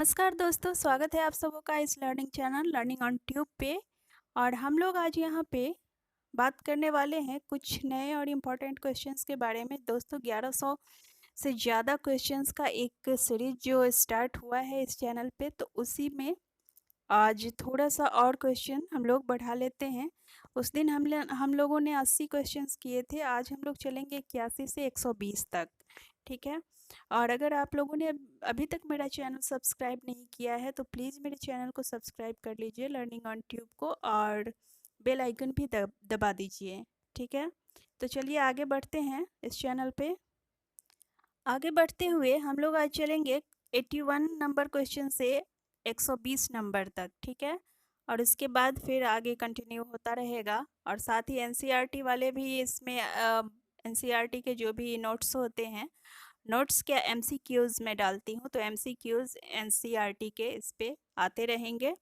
नमस्कार दोस्तों, स्वागत है आप सबों का इस learning channel learning on tube पे। और हम लोग आज यहाँ पे बात करने वाले हैं कुछ नए और इम्पोर्टेंट क्वेश्चंस के बारे में। दोस्तों 1100 से ज़्यादा क्वेश्चंस का एक सीरीज जो स्टार्ट हुआ है इस चैनल पे, तो उसी में आज थोड़ा सा और क्वेश्चन हम लोग बढ़ा लेते हैं। उस दिन हम लोगों ने 80 क्वेश्चंस किए थे, आज हम लोग चलेंगे 81 से 120 तक। ठीक है। और अगर आप लोगों ने अभी तक मेरा चैनल सब्सक्राइब नहीं किया है तो प्लीज़ मेरे चैनल को सब्सक्राइब कर लीजिए लर्निंग ऑन ट्यूब को, और बेल आइकन भी दबा दीजिए। ठीक है। तो चलिए आगे बढ़ते हैं इस चैनल पे। आगे बढ़ते हुए हम लोग आज चलेंगे 81 नंबर क्वेश्चन से 120 नंबर तक। ठीक है। और इसके बाद फिर आगे कंटिन्यू होता रहेगा। और साथ ही एनसीईआरटी वाले भी इसमें एनसीईआरटी के जो भी नोट्स होते हैं, नोट्स क्या एमसीक्यूज़ में डालती हूँ, तो एमसीक्यूज़ एनसीईआरटी के इस पे आते रहेंगे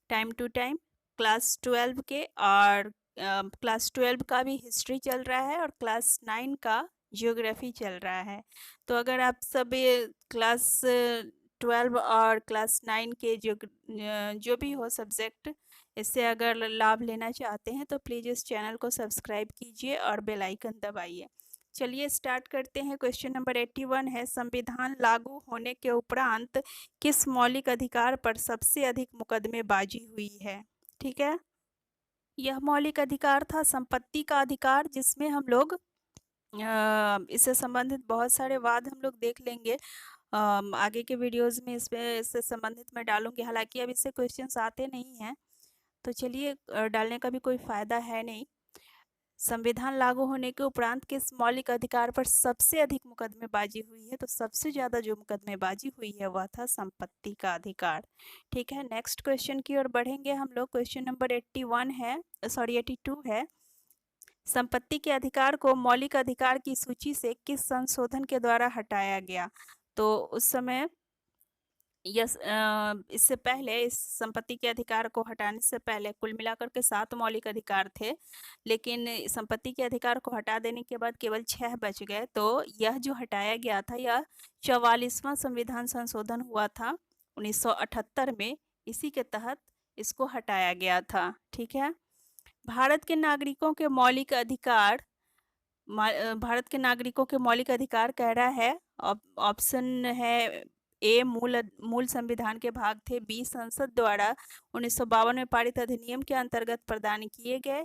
टाइम टू टाइम। क्लास 12 के और क्लास 12 का भी हिस्ट्री चल रहा है और क्लास 9 का जियोग्राफी चल रहा है। तो अगर आप सब क्लास 12 और क्लास 9 के जो भी हो सब्जेक्ट, इससे अगर लाभ लेना चाहते हैं तो प्लीज़ इस चैनल को सब्सक्राइब कीजिए और बेल आइकन दबाइए। चलिए स्टार्ट करते हैं। क्वेश्चन नंबर 81 है, संविधान लागू होने के उपरांत किस मौलिक अधिकार पर सबसे अधिक मुकदमेबाजी हुई है। ठीक है। यह मौलिक अधिकार था संपत्ति का अधिकार, जिसमें हम लोग इससे संबंधित बहुत सारे वाद हम लोग देख लेंगे आगे के वीडियोस में। इससे संबंधित मैं डालूंगी, हालांकि अब इससे क्वेश्चंस आते नहीं हैं, तो चलिए डालने का भी कोई फ़ायदा है नहीं। संविधान लागू होने के उपरांत किस मौलिक अधिकार पर सबसे अधिक मुकदमेबाजी हुई है, तो सबसे ज़्यादा जो मुकदमेबाजी हुई है वह था संपत्ति का अधिकार। ठीक है। नेक्स्ट क्वेश्चन की ओर बढ़ेंगे हम लोग। क्वेश्चन नंबर 81 है, सॉरी 82 है, संपत्ति के अधिकार को मौलिक अधिकार की सूची से किस संशोधन के द्वारा हटाया गया। तो उस समय इससे पहले, इस संपत्ति के अधिकार को हटाने से पहले कुल मिलाकर के 7 मौलिक अधिकार थे, लेकिन संपत्ति के अधिकार को हटा देने के बाद केवल 6 बच गए। तो यह जो हटाया गया था, यह 44वां संविधान संशोधन हुआ था 1978 में, इसी के तहत इसको हटाया गया था। ठीक है। भारत के नागरिकों के मौलिक अधिकार, भारत के नागरिकों के मौलिक अधिकार कह रहा है, ऑप्शन है ए मूल मूल संविधान के भाग थे, बी संसद द्वारा 1952 में पारित अधिनियम के अंतर्गत प्रदान किए गए,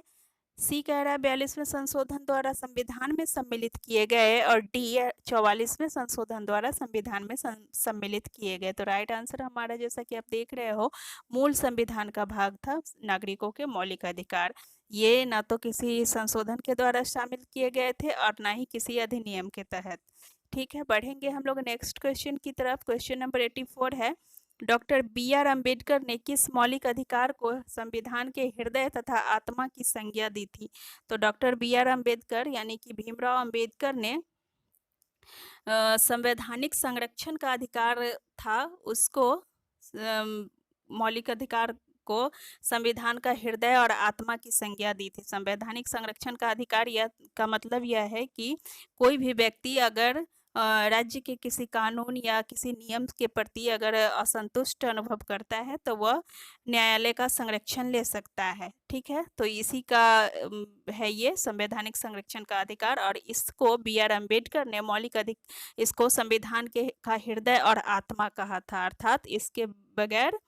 सी कह रहा है 42वें संशोधन द्वारा संविधान में सम्मिलित किए गए, और डी 44वें संशोधन द्वारा संविधान में सम्मिलित किए गए। तो राइट आंसर हमारा, जैसा कि आप देख रहे हो, मूल संविधान का भाग था नागरिकों के मौलिक अधिकार। ये ना तो किसी संशोधन के द्वारा शामिल किए गए थे और ना ही किसी अधिनियम के तहत। ठीक है। बढ़ेंगे हम लोग नेक्स्ट क्वेश्चन की तरफ। क्वेश्चन नंबर 84 है, डॉक्टर बी.आर. अम्बेडकर ने किस मौलिक अधिकार को संविधान के हृदय तथा आत्मा की संज्ञा दी थी। तो डॉक्टर बी.आर. अम्बेडकर यानी कि भीमराव अम्बेडकर ने संवैधानिक संरक्षण का अधिकार था, उसको मौलिक अधिकार को संविधान का हृदय और आत्मा की संज्ञा दी थी। संवैधानिक संरक्षण का अधिकार यह का मतलब यह है कि कोई भी व्यक्ति अगर राज्य के किसी कानून या किसी नियम के प्रति अगर असंतुष्ट अनुभव करता है तो वह न्यायालय का संरक्षण ले सकता है। ठीक है। तो इसी का है ये संवैधानिक संरक्षण का अधिकार, और इसको बी.आर. अम्बेडकर ने इसको संविधान के का हृदय और आत्मा कहा था, अर्थात इसके बगैर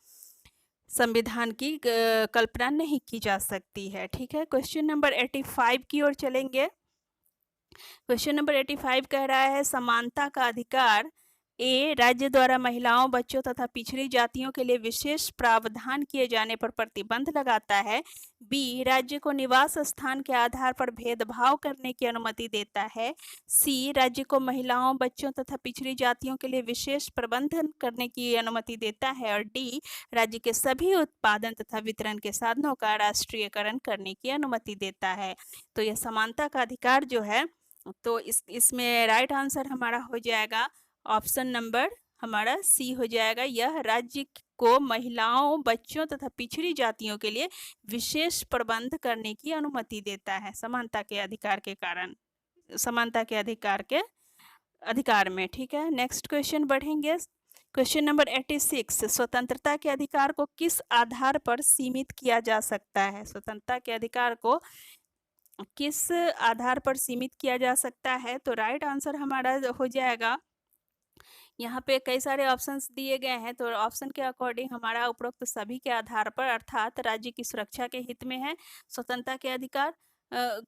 संविधान की कल्पना नहीं की जा सकती है। ठीक है। क्वेश्चन नंबर 85 की ओर चलेंगे। क्वेश्चन नंबर 85 कह रहा है, समानता का अधिकार ए राज्य द्वारा महिलाओं, बच्चों तथा पिछड़ी जातियों के लिए विशेष प्रावधान किए जाने पर प्रतिबंध लगाता है, बी राज्य को निवास स्थान के आधार पर भेदभाव करने की अनुमति देता है, सी राज्य को महिलाओं, बच्चों तथा पिछड़ी जातियों के लिए विशेष प्रबंधन करने की अनुमति देता है, और डी राज्य के सभी उत्पादन तथा वितरण के साधनों का राष्ट्रीयकरण करने की अनुमति देता है। तो यह समानता का अधिकार जो है, तो इसमें राइट आंसर हमारा हो जाएगा ऑप्शन नंबर हमारा सी हो जाएगा। यह राज्य को महिलाओं, बच्चों तथा पिछड़ी जातियों के लिए विशेष प्रबंध करने की अनुमति देता है, समानता के अधिकार के कारण, समानता के अधिकार में। ठीक है। नेक्स्ट क्वेश्चन बढ़ेंगे। क्वेश्चन नंबर 86, स्वतंत्रता के अधिकार को किस आधार पर सीमित किया जा सकता है? स्वतंत्रता के अधिकार को किस आधार पर सीमित किया जा सकता है? तो राइट आंसर हमारा हो जाएगा, यहाँ पे कई सारे ऑप्शंस दिए गए हैं, तो ऑप्शन के अकॉर्डिंग हमारा उपरोक्त सभी के आधार पर, अर्थात राज्य की सुरक्षा के हित में है, स्वतंत्रता के अधिकार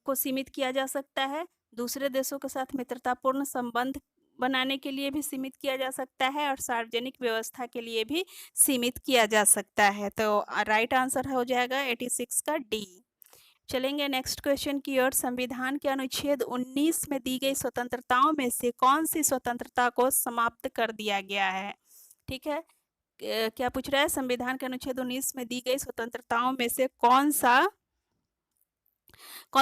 को सीमित किया जा सकता है, दूसरे देशों के साथ मित्रतापूर्ण संबंध बनाने के लिए भी सीमित किया जा सकता है, और सार्वजनिक व्यवस्था के लिए भी सीमित किया जा सकता है। तो राइट आंसर हो जाएगा 86 का डी। चलेंगे नेक्स्ट क्वेश्चन की ओर। संविधान के अनुच्छेद 19 में दी गई स्वतंत्रताओं में से कौन सी स्वतंत्रता को समाप्त कर दिया गया है? ठीक है, क्या पूछ रहा है? संविधान के अनुच्छेद 19 में दी गई स्वतंत्रताओं में से कौन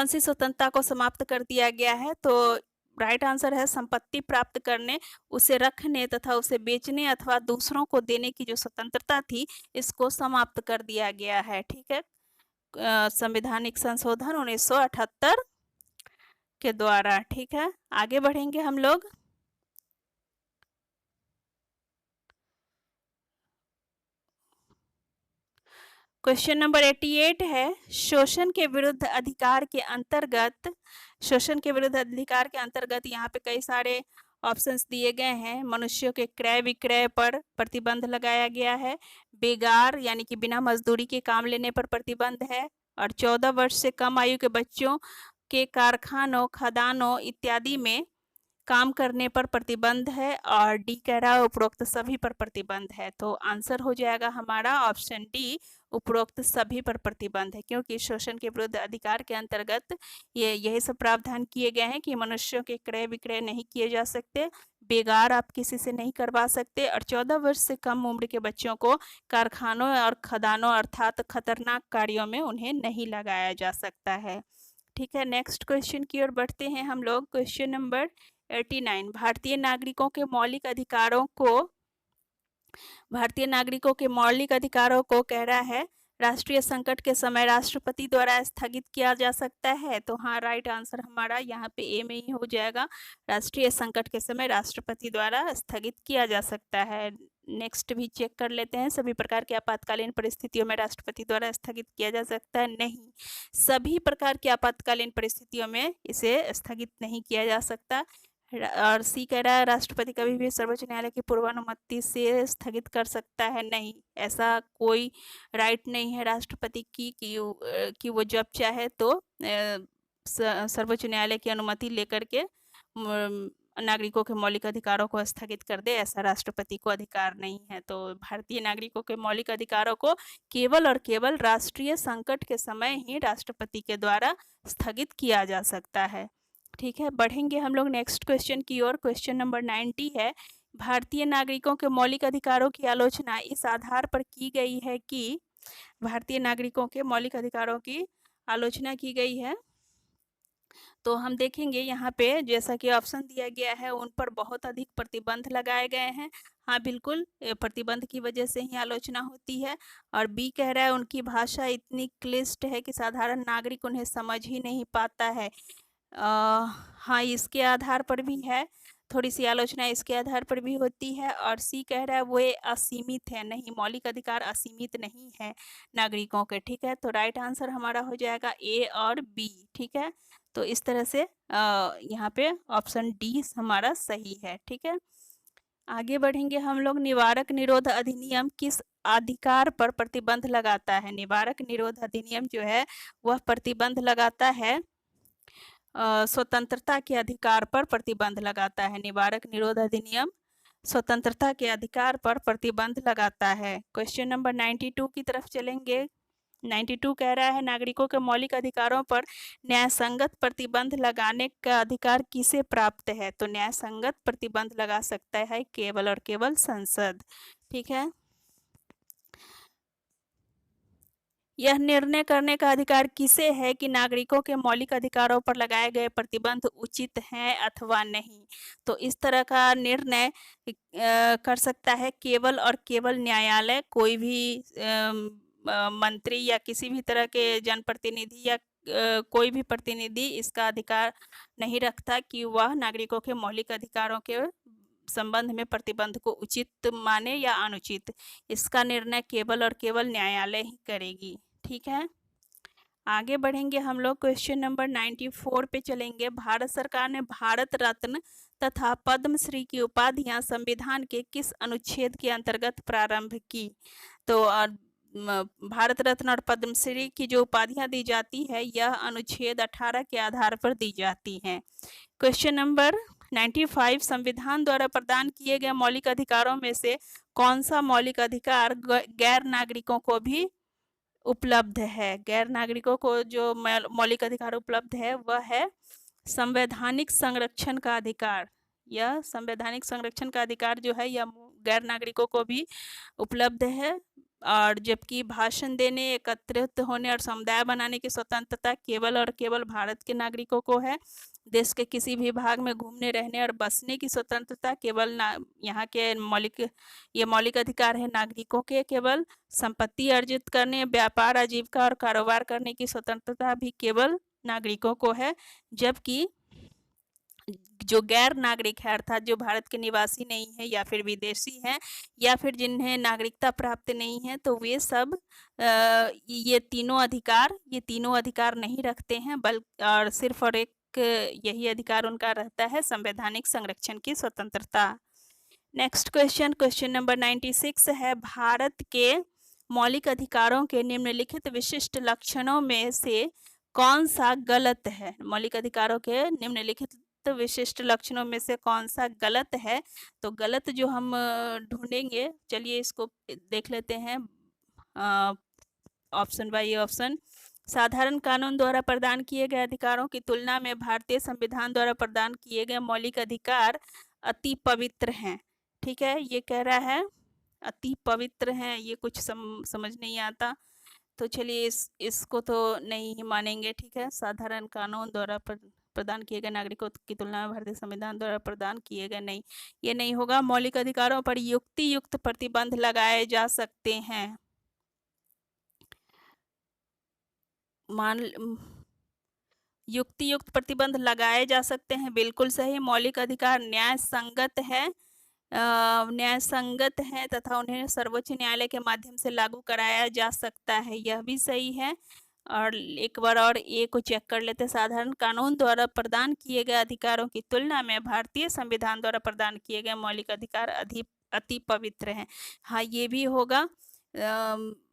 सी स्वतंत्रता को समाप्त कर दिया गया है? तो राइट आंसर है संपत्ति प्राप्त करने, उसे रखने तथा उसे बेचने अथवा दूसरों को देने की जो स्वतंत्रता थी, इसको समाप्त कर दिया गया है। ठीक है, संवैधानिक संशोधन 1978 के द्वारा। ठीक है, आगे बढ़ेंगे हम लोग। क्वेश्चन नंबर 88 है, शोषण के विरुद्ध अधिकार के अंतर्गत यहाँ पे कई सारे ऑप्शंस दिए गए हैं। मनुष्यों के क्रय विक्रय पर प्रतिबंध लगाया गया है, बेगार यानी कि बिना मजदूरी के काम लेने पर प्रतिबंध है, और 14 वर्ष से कम आयु के बच्चों के कारखानों, खदानों इत्यादि में काम करने पर प्रतिबंध है, और डी कह रहा है उपरोक्त सभी पर प्रतिबंध है। तो आंसर हो जाएगा हमारा ऑप्शन डी, उपरोक्त सभी पर प्रतिबंध है, क्योंकि शोषण के विरुद्ध अधिकार के अंतर्गत यही सब प्रावधान किए गए हैं कि मनुष्यों के क्रय विक्रय नहीं किए जा सकते, बेगार आप किसी से नहीं करवा सकते, और 14 वर्ष से कम उम्र के बच्चों को कारखानों और खदानों अर्थात खतरनाक कार्यों में उन्हें नहीं लगाया जा सकता है। ठीक है, नेक्स्ट क्वेश्चन की ओर बढ़ते हैं हम लोग। क्वेश्चन नंबर 89, भारतीय नागरिकों के मौलिक अधिकारों को कह रहा है राष्ट्रीय संकट के समय राष्ट्रपति द्वारा स्थगित किया जा सकता है। तो हाँ, राइट आंसर हमारा यहाँ पे ए में ही हो जाएगा, राष्ट्रीय संकट के समय राष्ट्रपति द्वारा स्थगित किया जा सकता है। नेक्स्ट भी चेक कर लेते हैं, सभी प्रकार की आपातकालीन परिस्थितियों में राष्ट्रपति द्वारा स्थगित किया जा सकता है? नहीं, सभी प्रकार की आपातकालीन परिस्थितियों में इसे स्थगित नहीं किया जा सकता। और सी कह रहा है राष्ट्रपति कभी भी सर्वोच्च न्यायालय की पूर्वानुमति से स्थगित कर सकता है? नहीं, ऐसा कोई राइट नहीं है राष्ट्रपति की कि वो जब चाहे तो सर्वोच्च न्यायालय की अनुमति लेकर के नागरिकों के मौलिक अधिकारों को स्थगित कर दे, ऐसा राष्ट्रपति को अधिकार नहीं है। तो भारतीय नागरिकों के मौलिक अधिकारों को केवल और केवल राष्ट्रीय संकट के समय ही राष्ट्रपति के द्वारा स्थगित किया जा सकता है। ठीक है, बढ़ेंगे हम लोग नेक्स्ट क्वेश्चन की ओर। क्वेश्चन नंबर 90 है, भारतीय नागरिकों के मौलिक अधिकारों की आलोचना इस आधार पर की गई है कि भारतीय नागरिकों के मौलिक अधिकारों की आलोचना की गई है। तो हम देखेंगे यहाँ पे जैसा कि ऑप्शन दिया गया है उन पर बहुत अधिक प्रतिबंध लगाए गए हैं। हाँ बिल्कुल, प्रतिबंध की वजह से ही आलोचना होती है। और बी कह रहा है उनकी भाषा इतनी क्लिष्ट है कि साधारण नागरिक उन्हें समझ ही नहीं पाता है। हाँ, इसके आधार पर भी है, थोड़ी सी आलोचना इसके आधार पर भी होती है। और सी कह रहा है वो असीमित है, नहीं, मौलिक अधिकार असीमित नहीं है नागरिकों के। ठीक है, तो राइट आंसर हमारा हो जाएगा ए और बी। ठीक है, तो इस तरह से यहाँ पे ऑप्शन डी हमारा सही है। ठीक है, आगे बढ़ेंगे हम लोग। निवारक निरोध अधिनियम किस अधिकार पर प्रतिबंध लगाता है? निवारक निरोध अधिनियम जो है वह प्रतिबंध लगाता है स्वतंत्रता के अधिकार पर प्रतिबंध लगाता है। निवारक निरोध अधिनियम स्वतंत्रता के अधिकार पर प्रतिबंध लगाता है। क्वेश्चन नंबर 92 की तरफ चलेंगे। 92 कह रहा है नागरिकों के मौलिक अधिकारों पर न्यायसंगत प्रतिबंध लगाने का अधिकार किसे प्राप्त है? तो न्यायसंगत प्रतिबंध लगा सकता है केवल और केवल संसद। ठीक है, यह निर्णय करने का अधिकार किसे है कि नागरिकों के मौलिक अधिकारों पर लगाए गए प्रतिबंध उचित हैं अथवा नहीं? तो इस तरह का निर्णय कर सकता है केवल और केवल न्यायालय। कोई भी मंत्री या किसी भी तरह के जनप्रतिनिधि या कोई भी प्रतिनिधि इसका अधिकार नहीं रखता कि वह नागरिकों के मौलिक अधिकारों के संबंध में प्रतिबंध को उचित माने या अनुचित, इसका निर्णय केवल और केवल न्यायालय ही करेगी। ठीक है, आगे बढ़ेंगे हम लोग। क्वेश्चन नंबर 94 पे चलेंगे। भारत सरकार ने भारत रत्न तथा पद्मश्री की उपाधियां संविधान के किस अनुच्छेद के अंतर्गत प्रारंभ की? तो भारत रत्न और पद्मश्री की जो उपाधियां दी जाती है यह अनुच्छेद 18 के आधार पर दी जाती हैं। क्वेश्चन नंबर 95, संविधान द्वारा प्रदान किए गए मौलिक अधिकारों में से कौन सा मौलिक अधिकार गैर नागरिकों को भी उपलब्ध है? गैर नागरिकों को जो मौलिक अधिकार उपलब्ध है वह है संवैधानिक संरक्षण का अधिकार। यह संवैधानिक संरक्षण का अधिकार जो है यह गैर नागरिकों को भी उपलब्ध है। और जबकि भाषण देने, एकत्रित होने और समुदाय बनाने की स्वतंत्रता केवल और केवल भारत के नागरिकों को है। देश के किसी भी भाग में घूमने, रहने और बसने की स्वतंत्रता केवल यहाँ के मौलिक अधिकार है नागरिकों के। केवल संपत्ति अर्जित करने, व्यापार, आजीविका और कारोबार करने की स्वतंत्रता भी केवल नागरिकों को है। जबकि जो गैर नागरिक है, अर्थात जो भारत के निवासी नहीं है या फिर विदेशी हैं या फिर जिन्हें नागरिकता प्राप्त नहीं है, तो वे सब ये तीनों अधिकार नहीं रखते हैं, और सिर्फ और एक यही अधिकार उनका रहता है, संवैधानिक संरक्षण की स्वतंत्रता। नेक्स्ट क्वेश्चन, क्वेश्चन नंबर 96 है। भारत के मौलिक अधिकारों के निम्नलिखित विशिष्ट लक्षणों में से कौन सा गलत है? मौलिक अधिकारों के निम्नलिखित विशिष्ट लक्षणों में से कौन सा गलत है? तो गलत जो हम ढूंढेंगे, चलिए इसको देख लेते हैं ऑप्शन बाय ऑप्शन। साधारण कानून द्वारा प्रदान किए गए अधिकारों की तुलना में भारतीय संविधान द्वारा प्रदान किए गए मौलिक अधिकार अति पवित्र हैं। ठीक है, ये कह रहा है अति पवित्र हैं, ये कुछ समझ नहीं आता, तो चलिए इसको तो नहीं मानेंगे। ठीक है, साधारण कानून द्वारा प्रदान किए गए नागरिकों की तुलना में भारतीय संविधान द्वारा प्रदान किए गए, नहीं, ये नहीं होगा। मौलिक अधिकारों पर युक्तियुक्त प्रतिबंध लगाए जा सकते हैं। युक्तियुक्त प्रतिबंध लगाए जा सकते हैं, बिल्कुल सही। मौलिक अधिकार न्याय संगत है तथा उन्हें सर्वोच्च न्यायालय के माध्यम से लागू कराया जा सकता है, यह भी सही है। और एक बार और ए को चेक कर लेते हैं। साधारण कानून द्वारा प्रदान किए गए अधिकारों की तुलना में भारतीय संविधान द्वारा प्रदान किए गए मौलिक अधिकार अति पवित्र हैं। हाँ, ये भी होगा,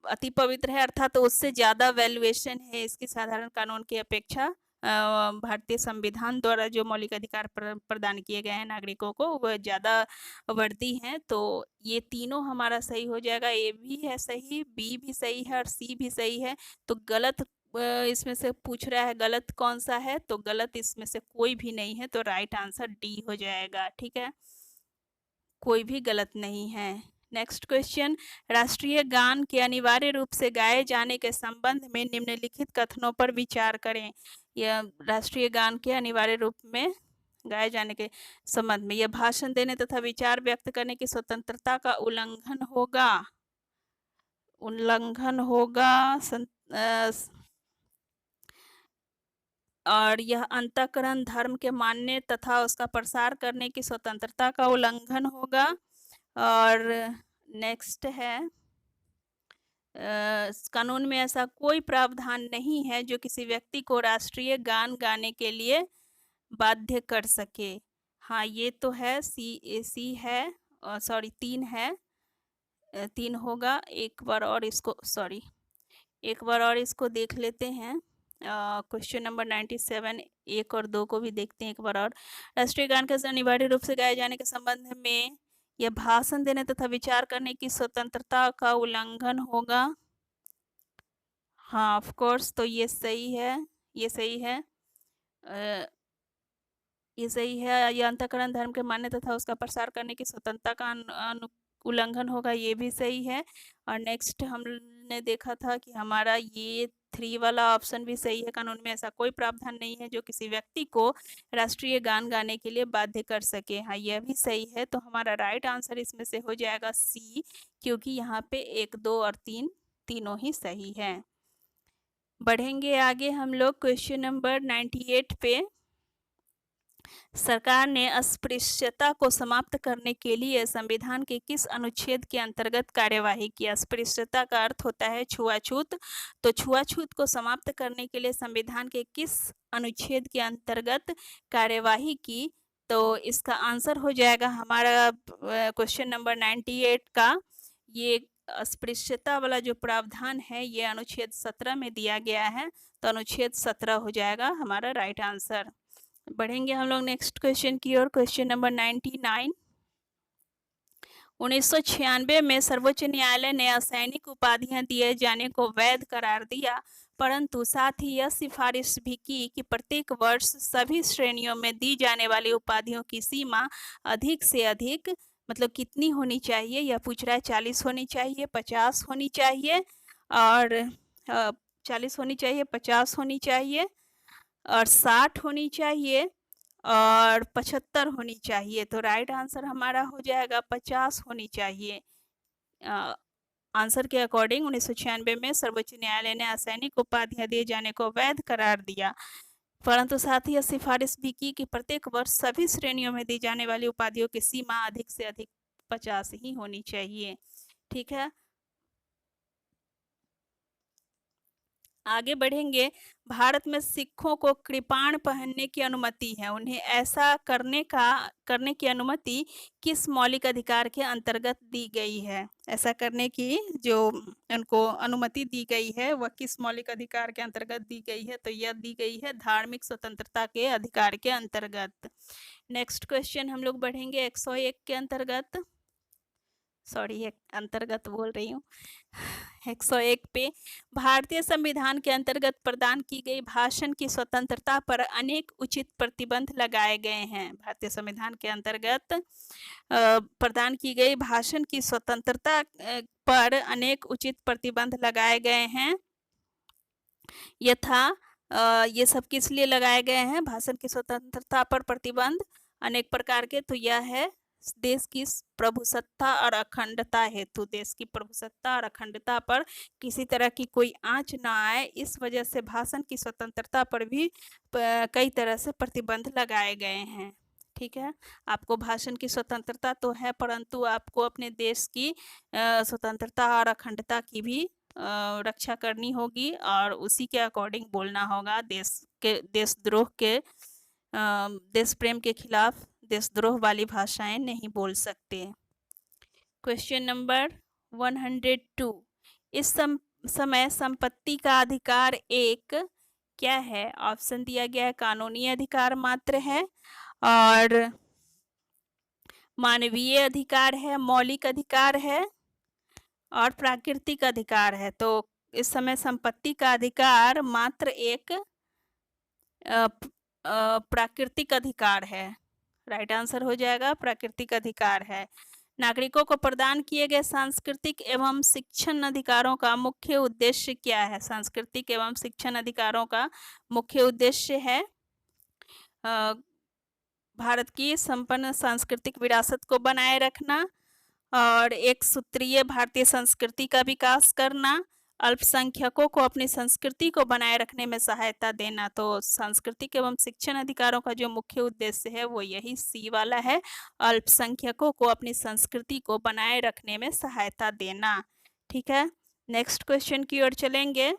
अति पवित्र है, अर्थात तो उससे ज़्यादा वैल्यूएशन है इसकी साधारण कानून की अपेक्षा। भारतीय संविधान द्वारा जो मौलिक अधिकार प्रदान किए गए हैं नागरिकों को, वह ज़्यादा वर्दी हैं। तो ये तीनों हमारा सही हो जाएगा। ए भी है सही, बी भी सही है और सी भी सही है। तो गलत इसमें से पूछ रहा है गलत कौन सा है, तो गलत इसमें से कोई भी नहीं है, तो राइट आंसर डी हो जाएगा। ठीक है, कोई भी गलत नहीं है। नेक्स्ट क्वेश्चन, राष्ट्रीय गान के अनिवार्य रूप से गाए जाने के संबंध में निम्नलिखित कथनों पर विचार करें। यह राष्ट्रीय गान के अनिवार्य रूप में गाए जाने के संबंध में यह भाषण देने तथा विचार व्यक्त करने की स्वतंत्रता का उल्लंघन होगा और यह अंतःकरण धर्म के मानने तथा उसका प्रसार करने की स्वतंत्रता का उल्लंघन होगा। और नेक्स्ट है, कानून में ऐसा कोई प्रावधान नहीं है जो किसी व्यक्ति को राष्ट्रीय गान गाने के लिए बाध्य कर सके। हाँ, ये तो है, सी है, सॉरी 3 है, 3 होगा। एक बार और इसको देख लेते हैं। क्वेश्चन नंबर 97 1 और 2 को भी देखते हैं एक बार और। राष्ट्रीय गान के अनिवार्य रूप से गाए जाने के संबंध में यह भाषण देने तथा विचार करने की स्वतंत्रता का उल्लंघन होगा। हाँ, ऑफ कोर्स, तो ये सही है, ये सही है। यह अंतःकरण धर्म के मान्य तथा उसका प्रसार करने की स्वतंत्रता का उल्लंघन होगा, ये भी सही है। और नेक्स्ट हमने देखा था कि हमारा ये 3 वाला ऑप्शन भी सही है। कानून में ऐसा कोई प्रावधान नहीं है जो किसी व्यक्ति को राष्ट्रीय गान गाने के लिए बाध्य कर सके। हाँ, यह भी सही है। तो हमारा राइट आंसर इसमें से हो जाएगा सी, क्योंकि यहाँ पे 1, 2 और 3 तीनों ही सही है। बढ़ेंगे आगे हम लोग क्वेश्चन नंबर 98 पे। सरकार ने अस्पृश्यता को समाप्त करने के लिए संविधान के किस अनुच्छेद के अंतर्गत कार्यवाही की? अस्पृश्यता का अर्थ होता है छुआछूत, तो छुआछूत को समाप्त करने के लिए संविधान के किस अनुच्छेद के अंतर्गत कार्यवाही की? तो इसका आंसर हो जाएगा हमारा क्वेश्चन नंबर 98 का, ये अस्पृश्यता वाला जो प्रावधान है ये अनुच्छेद 17 में दिया गया है, तो अनुच्छेद 17 हो जाएगा हमारा राइट आंसर। बढ़ेंगे हम लोग नेक्स्ट क्वेश्चन की ओर। क्वेश्चन नंबर 99, 1996 में सर्वोच्च न्यायालय ने असैनिक उपाधियां दिए जाने को वैध करार दिया, परंतु साथ ही यह सिफारिश भी की कि प्रत्येक वर्ष सभी श्रेणियों में दी जाने वाली उपाधियों की सीमा अधिक से अधिक, मतलब कितनी होनी चाहिए, यह पूछ रहा है। 40 होनी चाहिए, 50 होनी चाहिए और 40 होनी चाहिए, 50 होनी चाहिए और 60 होनी चाहिए और 75 होनी चाहिए। तो राइट आंसर हमारा हो जाएगा 50 होनी चाहिए। आंसर के अकॉर्डिंग 1996 में सर्वोच्च न्यायालय ने असैनिक उपाधियां दिए जाने को वैध करार दिया, परंतु साथ ही यह सिफारिश भी की कि प्रत्येक वर्ष सभी श्रेणियों में दी जाने वाली उपाधियों की सीमा अधिक से अधिक 50 ही होनी चाहिए। ठीक है, आगे बढ़ेंगे। भारत में सिखों को कृपाण पहनने की अनुमति है, उन्हें ऐसा करने की अनुमति किस मौलिक अधिकार के अंतर्गत दी गई है? ऐसा करने की जो उनको अनुमति दी गई है वह किस मौलिक अधिकार के अंतर्गत दी गई है? तो यह दी गई है धार्मिक स्वतंत्रता के अधिकार के अंतर्गत। नेक्स्ट क्वेश्चन हम लोग बढ़ेंगे 101 के अंतर्गत, सॉरी अंतर्गत बोल रही हूँ, 101 पे। भारतीय संविधान के अंतर्गत प्रदान की गई भाषण की स्वतंत्रता पर अनेक उचित प्रतिबंध लगाए गए हैं। भारतीय संविधान के अंतर्गत प्रदान की गई भाषण की स्वतंत्रता पर अनेक उचित प्रतिबंध लगाए गए हैं। यथा ये सब किस लिए लगाए गए हैं? भाषण की स्वतंत्रता पर प्रतिबंध अनेक प्रकार के, तो यह है देश की प्रभुसत्ता और अखंडता हेतु। देश की प्रभुसत्ता और अखंडता पर किसी तरह की कोई आंच ना आए, इस वजह से भाषण की स्वतंत्रता पर भी कई तरह से प्रतिबंध लगाए गए हैं। ठीक है, आपको भाषण की स्वतंत्रता तो है, परंतु आपको अपने देश की स्वतंत्रता और अखंडता की भी रक्षा करनी होगी और उसी के अकॉर्डिंग बोलना होगा। देशद्रोह के देश प्रेम के खिलाफ देशद्रोह वाली भाषाएं नहीं बोल सकते। क्वेश्चन नंबर 102, इस समय संपत्ति का अधिकार एक क्या है? ऑप्शन दिया गया है, कानूनी अधिकार मात्र है और मानवीय अधिकार है, मौलिक अधिकार है और प्राकृतिक अधिकार है। तो इस समय संपत्ति का अधिकार मात्र एक प्राकृतिक अधिकार है। राइट आंसर हो जाएगा प्राकृतिक अधिकार है। नागरिकों को प्रदान किए गए सांस्कृतिक एवं शिक्षण अधिकारों का मुख्य उद्देश्य क्या है? सांस्कृतिक एवं शिक्षण अधिकारों का मुख्य उद्देश्य है भारत की संपन्न सांस्कृतिक विरासत को बनाए रखना और एक सूत्रीय भारतीय संस्कृति का विकास करना, अल्पसंख्यकों को अपनी संस्कृति को बनाए रखने में सहायता देना। तो सांस्कृतिक एवं शिक्षण अधिकारों का जो मुख्य उद्देश्य है वो यही सी वाला है, अल्पसंख्यकों को अपनी संस्कृति को बनाए रखने में सहायता देना। ठीक है, नेक्स्ट क्वेश्चन की ओर चलेंगे।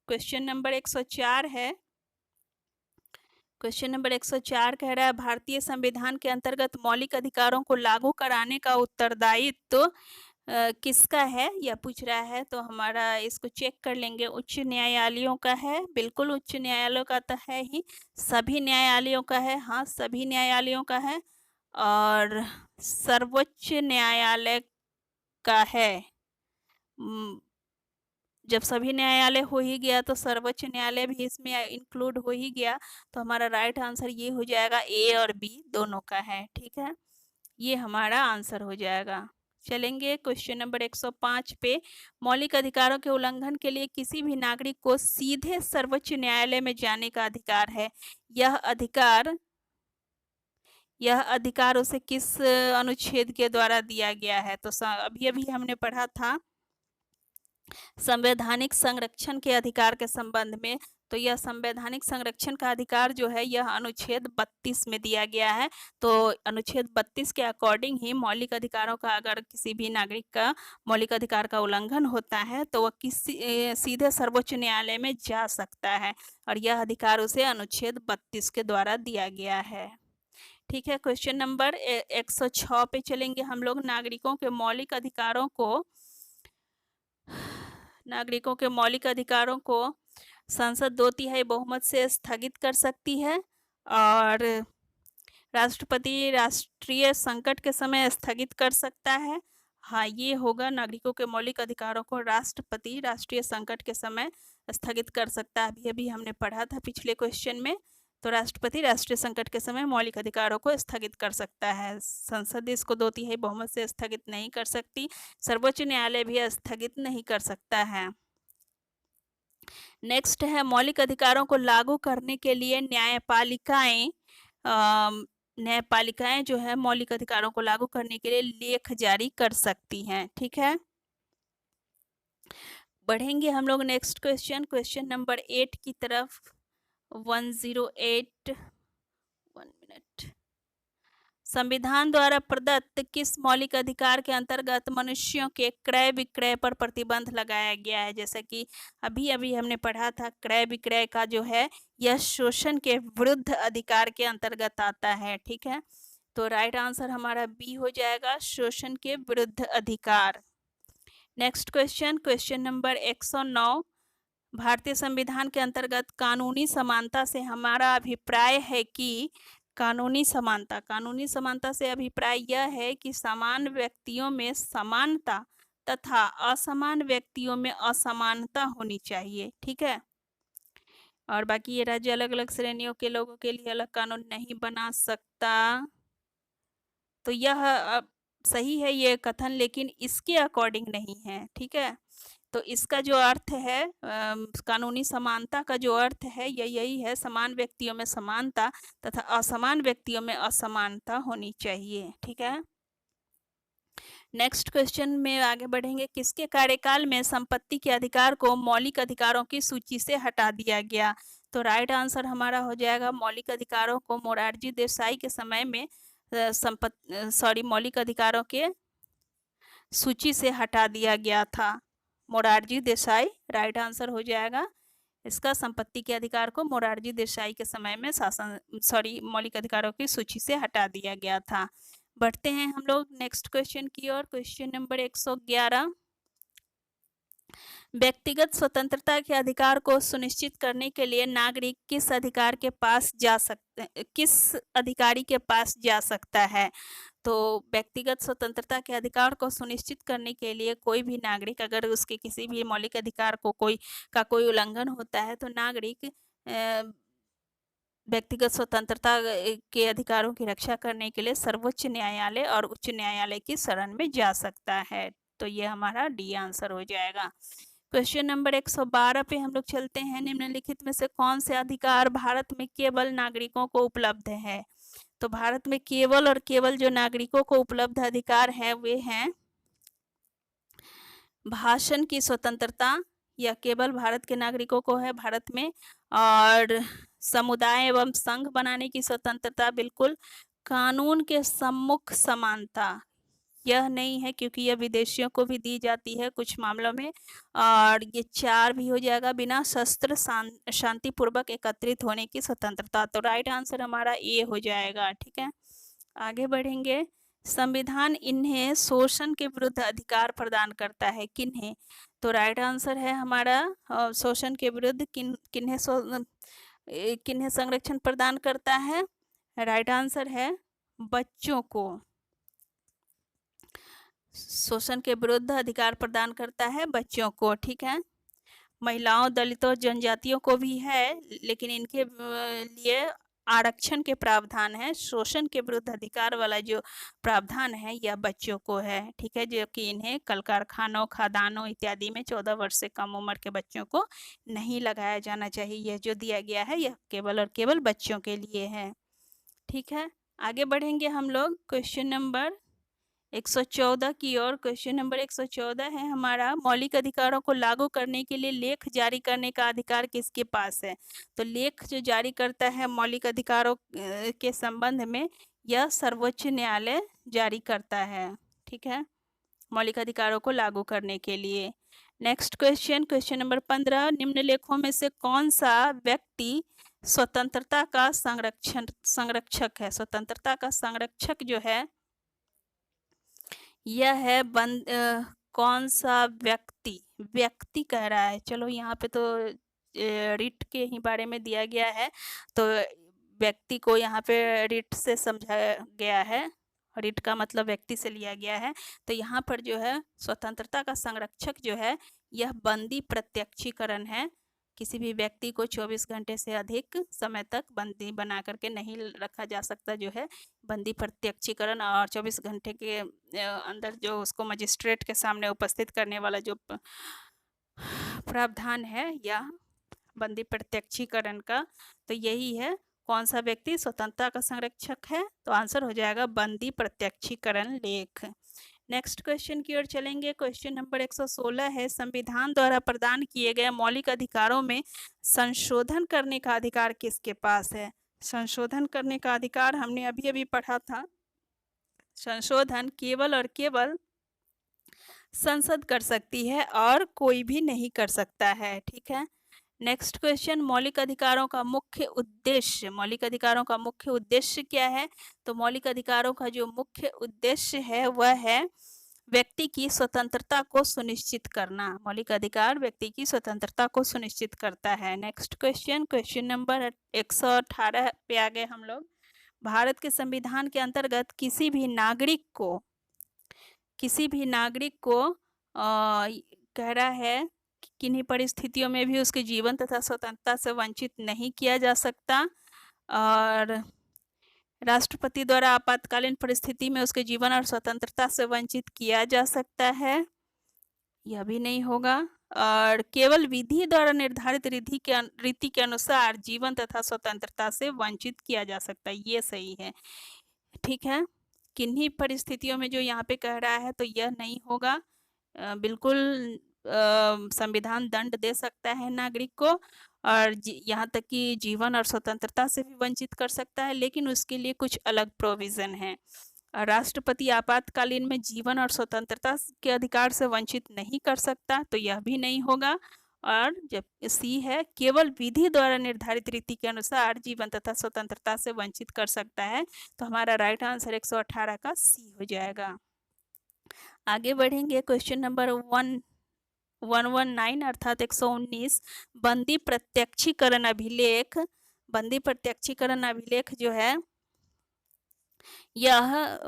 क्वेश्चन नंबर 104 है। क्वेश्चन नंबर 104 कह रहा है, भारतीय संविधान के अंतर्गत मौलिक अधिकारों को लागू कराने का उत्तरदायित्व किसका है? यह पूछ रहा है। तो हमारा इसको चेक कर लेंगे, उच्च न्यायालयों का है, बिल्कुल उच्च न्यायालयों का तो है ही, सभी न्यायालयों का है, हाँ सभी न्यायालयों का है और सर्वोच्च न्यायालय का है। जब सभी न्यायालय हो ही गया तो सर्वोच्च न्यायालय भी इसमें इंक्लूड हो ही गया, तो हमारा राइट आंसर ये हो जाएगा, ए और बी दोनों का है। ठीक है, ये हमारा आंसर हो जाएगा। चलेंगे क्वेश्चन नंबर 105 पे। मौलिक अधिकारों के उल्लंघन के लिए किसी भी नागरिक को सीधे सर्वोच्च न्यायालय में जाने का अधिकार है। यह अधिकार उसे किस अनुच्छेद के द्वारा दिया गया है? तो अभी हमने पढ़ा था संवैधानिक संरक्षण के अधिकार के संबंध में, तो यह संवैधानिक संरक्षण का अधिकार जो है यह अनुच्छेद 32 में दिया गया है। तो अनुच्छेद 32 के अकॉर्डिंग ही मौलिक अधिकारों का अगर किसी भी नागरिक का मौलिक अधिकार का उल्लंघन होता है तो वह सीधे सर्वोच्च न्यायालय में जा सकता है, और यह अधिकार उसे अनुच्छेद 32 के द्वारा दिया गया है। ठीक है, क्वेश्चन नंबर 106 पे चलेंगे हम लोग। नागरिकों के मौलिक अधिकारों को संसद 2/3 बहुमत से स्थगित कर सकती है, और राष्ट्रपति राष्ट्रीय संकट के समय स्थगित कर सकता है। हाँ, ये होगा, नागरिकों के मौलिक अधिकारों को राष्ट्रपति राष्ट्रीय संकट के समय स्थगित कर सकता है। अभी हमने पढ़ा था पिछले क्वेश्चन में। तो राष्ट्रपति राष्ट्रीय संकट के समय मौलिक अधिकारों को स्थगित कर सकता है। संसद इसको 2/3 बहुमत से स्थगित नहीं कर सकती। सर्वोच्च न्यायालय भी स्थगित नहीं कर सकता है। नेक्स्ट है, मौलिक अधिकारों को लागू करने के लिए न्यायपालिकाएं जो है मौलिक अधिकारों को लागू करने के लिए लेख जारी कर सकती हैं। ठीक है, बढ़ेंगे हम लोग नेक्स्ट क्वेश्चन नंबर 8 की तरफ। 108 1 मिनट। संविधान द्वारा प्रदत्त किस मौलिक अधिकार के अंतर्गत मनुष्यों के क्रय विक्रय पर प्रतिबंध लगाया गया है? जैसा कि अभी हमने पढ़ा था, क्रय विक्रय का जो है यह शोषण के विरुद्ध अधिकार के अंतर्गत आता है। ठीक है, तो राइट आंसर हमारा बी हो जाएगा, शोषण के विरुद्ध अधिकार। Next question number 109। भारतीय संविधान के अंतर्गत कानूनी समानता से हमारा अभिप्राय है कि कानूनी समानता से अभिप्राय यह है कि समान व्यक्तियों में समानता तथा असमान व्यक्तियों में असमानता होनी चाहिए। ठीक है, और बाकी ये राज्य अलग अलग श्रेणियों के लोगों के लिए अलग कानून नहीं बना सकता। तो यह सही है ये कथन, लेकिन इसके अकॉर्डिंग नहीं है। ठीक है, तो इसका जो अर्थ है कानूनी समानता का जो अर्थ है यही है, समान व्यक्तियों में समानता तथा असमान व्यक्तियों में असमानता होनी चाहिए। ठीक है, नेक्स्ट क्वेश्चन में आगे बढ़ेंगे। किसके कार्यकाल में संपत्ति के अधिकार को मौलिक अधिकारों की सूची से हटा दिया गया? तो राइट आंसर हमारा हो जाएगा, मौलिक अधिकारों को मोरारजी देसाई के समय में मौलिक अधिकारों के सूची से हटा दिया गया था। मोरारजी देसाई राइट आंसर हो जाएगा इसका। संपत्ति के अधिकार को मोरारजी देसाई के समय में मौलिक अधिकारों की सूची से हटा दिया गया था। बढ़ते हैं हम लोग नेक्स्ट क्वेश्चन की ओर। Question number 111। व्यक्तिगत स्वतंत्रता के अधिकार को सुनिश्चित करने के लिए नागरिक किस अधिकारी के पास जा सकता है? तो व्यक्तिगत स्वतंत्रता के अधिकार को सुनिश्चित करने के लिए कोई भी नागरिक, अगर उसके किसी भी मौलिक अधिकार को कोई उल्लंघन होता है, तो नागरिक व्यक्तिगत स्वतंत्रता के अधिकारों की रक्षा करने के लिए सर्वोच्च न्यायालय और उच्च न्यायालय की शरण में जा सकता है। तो ये हमारा डी आंसर हो जाएगा। क्वेश्चन नंबर 112 पे हम लोग चलते हैं। निम्नलिखित में से कौन से अधिकार भारत में केवल नागरिकों को उपलब्ध है? तो भारत में केवल जो नागरिकों को उपलब्ध अधिकार है वे हैं भाषण की स्वतंत्रता, यह केवल भारत के नागरिकों को है भारत में, और समुदाय एवं संघ बनाने की स्वतंत्रता, बिल्कुल। कानून के सम्मुख समानता, यह नहीं है क्योंकि यह विदेशियों को भी दी जाती है कुछ मामलों में। और ये 4 भी हो जाएगा, बिना शस्त्र शांतिपूर्वक एकत्रित होने की स्वतंत्रता। तो राइट आंसर हमारा ए हो जाएगा। ठीक है, आगे बढ़ेंगे। संविधान इन्हें शोषण के विरुद्ध अधिकार प्रदान करता है, किन्हें? तो राइट आंसर है हमारा शोषण के विरुद्ध किन्हें संरक्षण प्रदान करता है? राइट आंसर है बच्चों को। शोषण के विरुद्ध अधिकार प्रदान करता है बच्चों को। ठीक है, महिलाओं, दलितों, जनजातियों को भी है, लेकिन इनके लिए आरक्षण के प्रावधान है। शोषण के विरुद्ध अधिकार वाला जो प्रावधान है यह बच्चों को है। ठीक है, जो कि इन्हें कल कारखानों, खदानों इत्यादि में 14 वर्ष से कम उम्र के बच्चों को नहीं लगाया जाना चाहिए। यह जो दिया गया है यह केवल और केवल बच्चों के लिए है। ठीक है, आगे बढ़ेंगे हम लोग। क्वेश्चन नंबर 114 की ओर। क्वेश्चन नंबर 114 है हमारा, मौलिक अधिकारों को लागू करने के लिए लेख जारी करने का अधिकार किसके पास है? तो लेख जो जारी करता है मौलिक अधिकारों के संबंध में, यह सर्वोच्च न्यायालय जारी करता है। ठीक है, मौलिक अधिकारों को लागू करने के लिए। नेक्स्ट क्वेश्चन, क्वेश्चन नंबर 15, निम्नलिखितों में से कौन सा व्यक्ति स्वतंत्रता का संरक्षक है? स्वतंत्रता का संरक्षक जो है यह है कौन सा व्यक्ति? व्यक्ति कह रहा है। चलो यहाँ पे तो रिट के ही बारे में दिया गया है, तो व्यक्ति को यहाँ पे रिट से समझाया गया है। रिट का मतलब व्यक्ति से लिया गया है। तो यहाँ पर जो है स्वतंत्रता का संरक्षक जो है यह बंदी प्रत्यक्षीकरण है। किसी भी व्यक्ति को 24 घंटे से अधिक समय तक बंदी बना करके नहीं रखा जा सकता, जो है बंदी प्रत्यक्षीकरण। और 24 घंटे के अंदर जो उसको मजिस्ट्रेट के सामने उपस्थित करने वाला जो प्रावधान है यह बंदी प्रत्यक्षीकरण का, तो यही है। कौन सा व्यक्ति स्वतंत्रता का संरक्षक है? तो आंसर हो जाएगा बंदी प्रत्यक्षीकरण लेख। नेक्स्ट क्वेश्चन की ओर चलेंगे। क्वेश्चन नंबर 116 है, संविधान द्वारा प्रदान किए गए मौलिक अधिकारों में संशोधन करने का अधिकार किसके पास है? संशोधन करने का अधिकार हमने अभी अभी पढ़ा था। संशोधन केवल और केवल संसद कर सकती है और कोई भी नहीं कर सकता है। ठीक है, नेक्स्ट क्वेश्चन, मौलिक अधिकारों का मुख्य उद्देश्य। मौलिक अधिकारों का मुख्य उद्देश्य क्या है? तो मौलिक अधिकारों का जो मुख्य उद्देश्य है वह है व्यक्ति की स्वतंत्रता को सुनिश्चित करना। मौलिक अधिकार व्यक्ति की स्वतंत्रता को सुनिश्चित करता है। नेक्स्ट क्वेश्चन, क्वेश्चन नंबर 118 पे आ गए हम लोग। भारत के संविधान के अंतर्गत किसी भी नागरिक को कह रहा है कि किन्हीं परिस्थितियों में भी उसके जीवन तथा स्वतंत्रता से वंचित नहीं किया जा सकता, और राष्ट्रपति द्वारा आपातकालीन परिस्थिति में उसके जीवन और स्वतंत्रता से वंचित किया जा सकता है, यह भी नहीं होगा। और केवल विधि द्वारा निर्धारित रीति के अनुसार जीवन तथा स्वतंत्रता से वंचित किया जा सकता है, ये सही है। ठीक है, किन्हीं परिस्थितियों में जो यहाँ पे कह रहा है तो यह नहीं होगा। बिल्कुल संविधान दंड दे सकता है नागरिक को, और यहाँ तक कि जीवन और स्वतंत्रता से भी वंचित कर सकता है, लेकिन उसके लिए कुछ अलग प्रोविज़न है। राष्ट्रपति आपातकालीन में जीवन और स्वतंत्रता के अधिकार से वंचित नहीं कर सकता, तो यह भी नहीं होगा। और जब सी है, केवल विधि द्वारा निर्धारित रीति के अनुसार जीवन तथा स्वतंत्रता से वंचित कर सकता है, तो हमारा राइट आंसर 118 का सी हो जाएगा। आगे बढ़ेंगे। क्वेश्चन नंबर 119 अर्थात 119, बंदी प्रत्यक्षीकरण अभिलेख। बंदी प्रत्यक्षीकरण अभिलेख जो है यह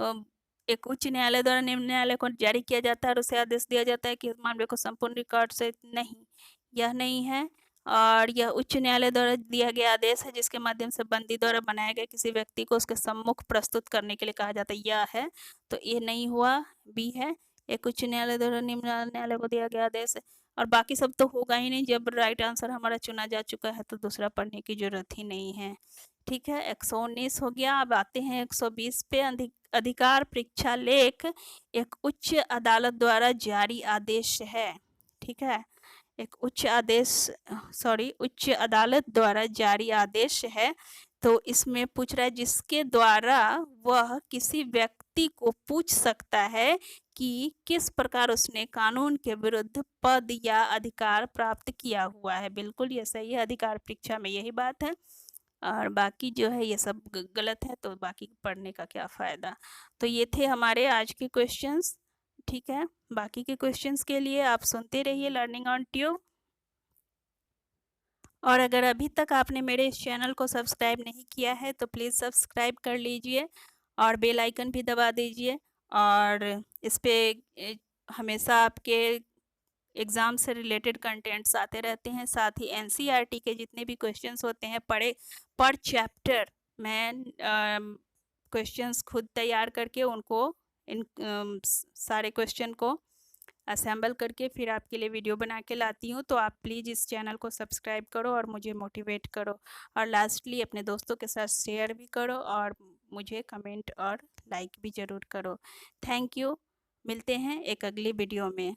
एक उच्च न्यायालय द्वारा निम्न न्यायालय को जारी किया जाता है और उसे आदेश दिया जाता है कि इस मामले को संपूर्ण रिकॉर्ड से नहीं, यह नहीं है। और यह उच्च न्यायालय द्वारा दिया गया आदेश है जिसके माध्यम से बंदी द्वारा बनाए गए किसी व्यक्ति को उसके सम्मुख प्रस्तुत करने के लिए कहा जाता है, यह है। तो ये नहीं हुआ, बी है। एक उच्च न्यायालय द्वारा निम्न न्यायालय को दिया गया आदेश है, और बाकी सब तो होगा ही नहीं। जब राइट आंसर हमारा चुना जा चुका है तो दूसरा पढ़ने की जरूरत ही नहीं है। ठीक है, 119 हो गया। अब आते हैं 120 पे। अधिकार परीक्षा लेख एक उच्च अदालत द्वारा जारी आदेश है। ठीक है, एक उच्च अदालत द्वारा जारी आदेश है। तो इसमें पूछ रहा है जिसके द्वारा वह किसी व्यक्ति को पूछ सकता है कि किस प्रकार उसने कानून के विरुद्ध पद या अधिकार प्राप्त किया हुआ है। बिल्कुल ये सही है, अधिकार परीक्षा में यही बात है, और बाकी जो है ये सब गलत है, तो बाकी पढ़ने का क्या फ़ायदा। तो ये थे हमारे आज के क्वेश्चंस। ठीक है, बाकी के क्वेश्चंस के लिए आप सुनते रहिए लर्निंग ऑन ट्यूब। और अगर अभी तक आपने मेरे इस चैनल को सब्सक्राइब नहीं किया है तो प्लीज़ सब्सक्राइब कर लीजिए और बेल आइकन भी दबा दीजिए। और इस पर हमेशा आपके एग्ज़ाम से रिलेटेड कंटेंट्स आते रहते हैं। साथ ही एनसीईआरटी के जितने भी क्वेश्चंस होते हैं पर चैप्टर मैं क्वेश्चंस खुद तैयार करके उनको इन सारे क्वेश्चन को असेंबल करके फिर आपके लिए वीडियो बना के लाती हूँ। तो आप प्लीज़ इस चैनल को सब्सक्राइब करो और मुझे मोटिवेट करो, और लास्टली अपने दोस्तों के साथ शेयर भी करो और मुझे कमेंट और लाइक भी ज़रूर करो। Thank you. मिलते हैं एक अगली वीडियो में।